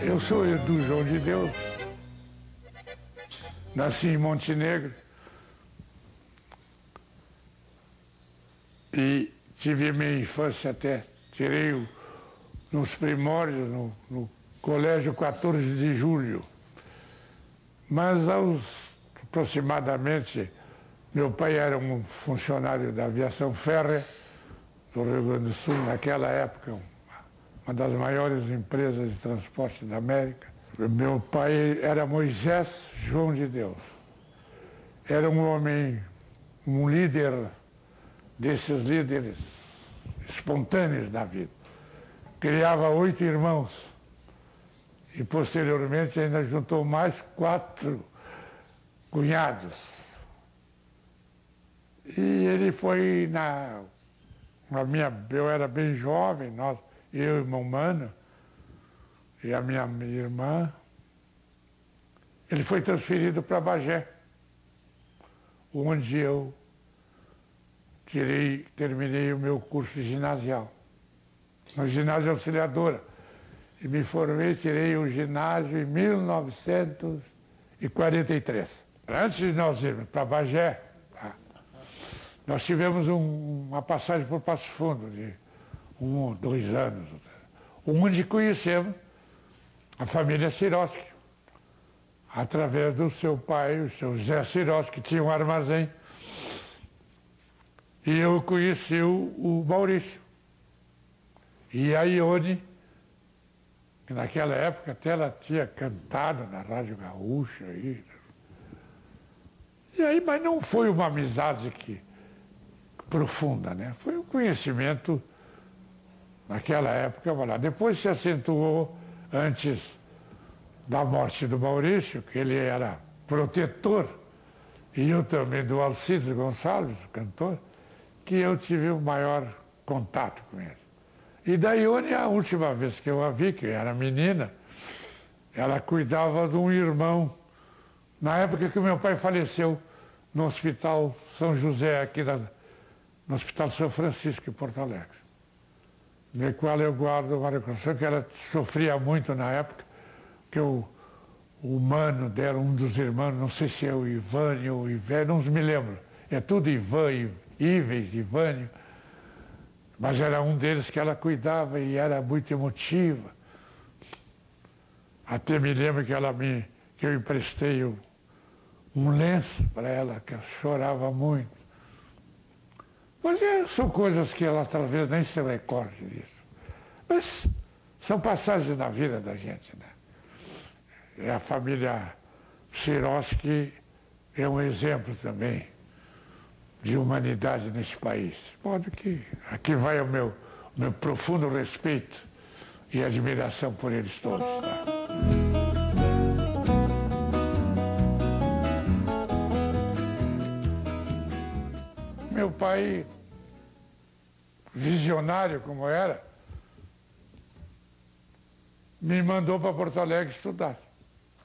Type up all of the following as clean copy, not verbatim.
Eu sou Edu João de Deus, nasci em Montenegro e tive minha infância até, tirei nos primórdios, no colégio 14 de julho. Mas aproximadamente, meu pai era um funcionário da aviação férrea do Rio Grande do Sul, naquela época, uma das maiores empresas de transporte da América. Meu pai era Moisés João de Deus. Era um homem, um líder desses líderes espontâneos da vida. Criava 8 irmãos e posteriormente ainda juntou mais 4 cunhados. E ele foi eu era bem jovem, eu e meu mano e a minha irmã, ele foi transferido para Bagé, onde eu terminei o meu curso ginasial, no ginásio Auxiliadora, e me formei, tirei o ginásio em 1943. Antes de nós irmos para Bagé, nós tivemos uma passagem por Passo Fundo de 1 ou 2 anos, onde conhecemos a família Sirotsky, através do seu pai, o seu Zé Sirotsky, que tinha um armazém. E eu conheci o Maurício. E a Ione, que naquela época até ela tinha cantado na Rádio Gaúcha. E aí, mas não foi uma amizade profunda, né? Foi um conhecimento naquela época. Depois se acentuou antes da morte do Maurício, que ele era protetor, e eu também do Alcides Gonçalves, o cantor, que eu tive o maior contato com ele. E da Ione, a última vez que eu a vi, que era menina, ela cuidava de um irmão, na época que o meu pai faleceu, no Hospital São José, no Hospital São Francisco, em Porto Alegre. No qual eu guardo uma recordação que ela sofria muito na época, que o mano dela, um dos irmãos, não sei se é o Ivânio ou o Ivé, não me lembro. É tudo Ivan, Ives, Ivânio. Mas era um deles que ela cuidava e era muito emotiva. Até me lembro que eu emprestei um lenço para ela, que ela chorava muito. Mas são coisas que ela talvez nem se recorde disso. Mas são passagens na vida da gente, né? E a família Sirotsky é um exemplo também de humanidade nesse país. Pode que aqui vai o meu profundo respeito e admiração por eles todos. Tá? Meu pai, visionário como era, me mandou para Porto Alegre estudar.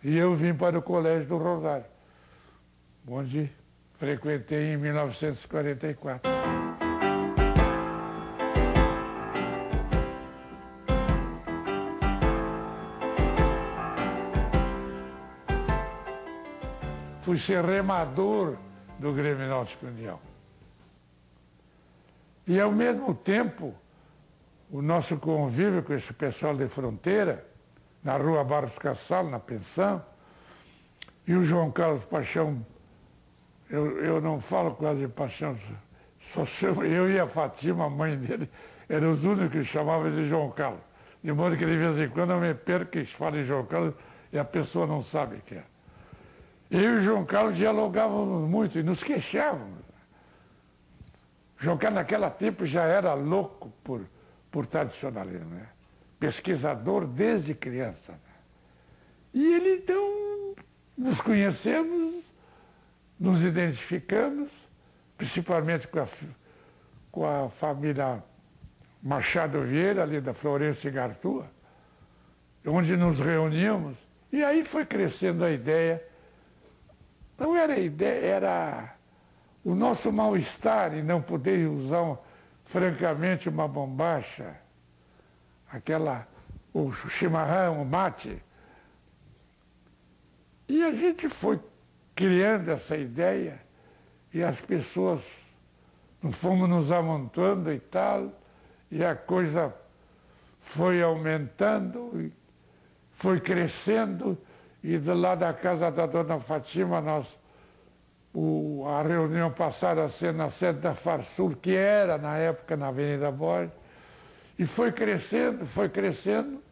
E eu vim para o Colégio do Rosário, onde frequentei em 1944. Fui ser remador do Grêmio Náutico União. E, ao mesmo tempo, o nosso convívio com esse pessoal de fronteira, na Rua Barros Cassal, na pensão, e o João Carlos Paixão, eu não falo quase de Paixão, só chamo, eu e a Fatima, a mãe dele, eram os únicos que chamavam de João Carlos. De modo que, de vez em quando, eu me perco e falo em João Carlos e a pessoa não sabe quem é. Eu e o João Carlos dialogávamos muito e nos queixávamos. João Carlos, naquela tempo, já era louco por tradicionalismo, né? Pesquisador desde criança. Né? E ele, então, nos conhecemos, nos identificamos, principalmente com a família Machado Vieira, ali da Florença e Gartua, onde nos reuníamos, e aí foi crescendo a ideia. Não era ideia, era o nosso mal-estar em não poder usar, francamente, uma bombacha, o chimarrão, o mate, E a gente foi criando essa ideia e as pessoas fomos nos amontando e tal, e a coisa foi aumentando, e foi crescendo, e do lado da casa da dona Fatima, a reunião passada a ser na sede da Farsul, que era na época na Avenida Borges, e foi crescendo,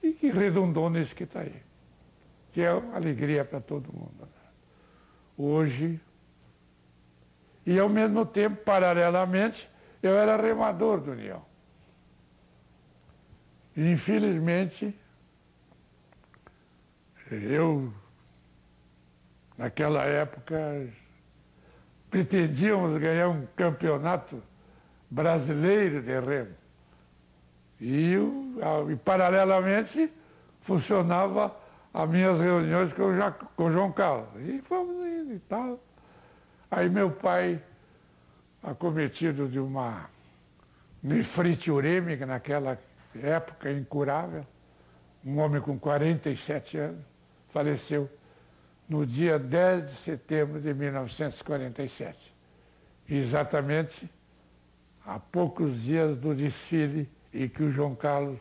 e redundou nisso que está aí, que é uma alegria para todo mundo, né? Hoje, e ao mesmo tempo, paralelamente, eu era remador do União. E, infelizmente, eu, naquela época, pretendíamos ganhar um campeonato brasileiro de remo. E paralelamente, funcionava as minhas reuniões com o João Carlos. E fomos indo e tal. Aí meu pai, acometido de uma nefrite urêmica naquela época incurável, um homem com 47 anos, faleceu no dia 10 de setembro de 1947. Exatamente há poucos dias do desfile em que o João Carlos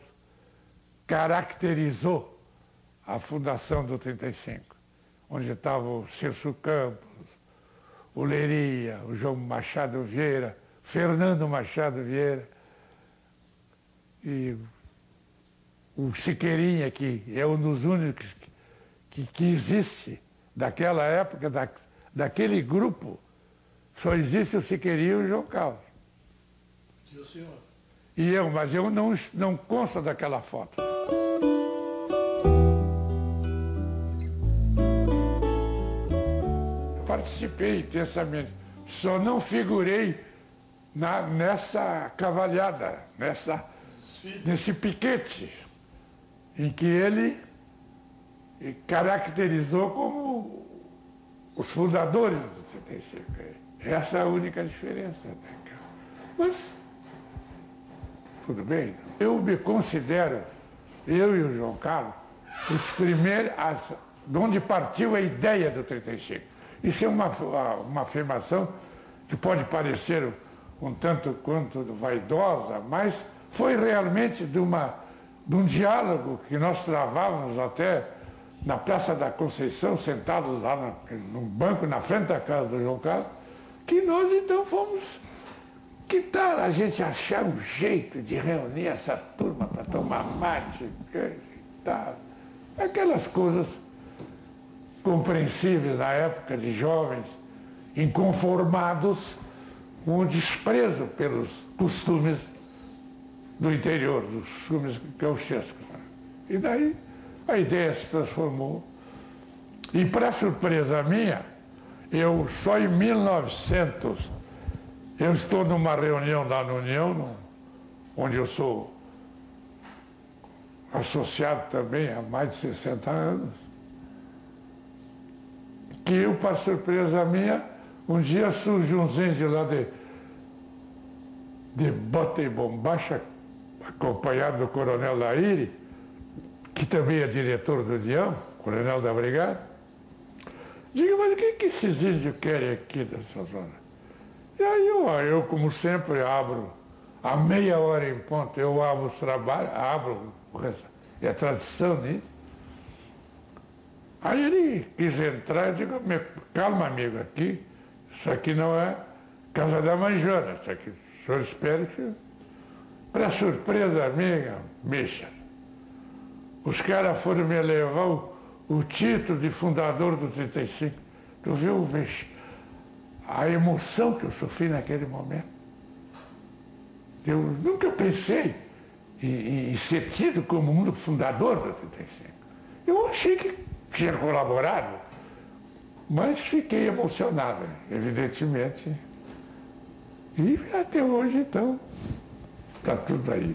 caracterizou a fundação do 35, onde estava o Celso Campos, o Leiria, o João Machado Vieira, Fernando Machado Vieira, e o Siqueirinha, que é um dos únicos que existe daquela época, daquele grupo, só existe o Siqueirinha e o João Carlos. E o senhor? E eu, mas eu não consta daquela foto. Participei intensamente, só não figurei nessa cavalhada, nesse piquete, em que ele caracterizou como os fundadores do 35. Essa é a única diferença. Mas, tudo bem. Eu me considero, eu e o João Carlos, os primeiros, de onde partiu a ideia do 35. Isso é uma afirmação que pode parecer um tanto quanto vaidosa, mas foi realmente de um diálogo que nós travávamos até na Praça da Conceição, sentados lá num banco na frente da casa do João Carlos, que nós então fomos, que tal a gente achar um jeito de reunir essa turma para tomar mate, e tal. Aquelas coisas compreensíveis na época de jovens, inconformados, com o desprezo pelos costumes do interior, dos costumes gauchescos. E daí a ideia se transformou. E para surpresa minha, eu só em 1900, eu estou numa reunião lá na União, onde eu sou associado também há mais de 60 anos, que eu, para surpresa minha, um dia surge um zenze lá de bota e bombacha, acompanhado do coronel Laíre, que também é diretor do União, coronel da Brigada. Diga, mas o que esses índios querem aqui dessa zona? E aí eu como sempre, abro, a meia hora em ponto, eu abro os trabalhos, é tradição nisso. Aí ele quis entrar, eu digo, calma amigo, isso aqui não é casa da mãe Joana, isso aqui, o senhor espera que... Para surpresa minha, bicha, os caras foram me levar o título de fundador do 35. Tu viu a emoção que eu sofri naquele momento? Eu nunca pensei em ser tido como um fundador do 35. Eu achei que tinha colaborado, mas fiquei emocionado, evidentemente. E até hoje, então, está tudo aí.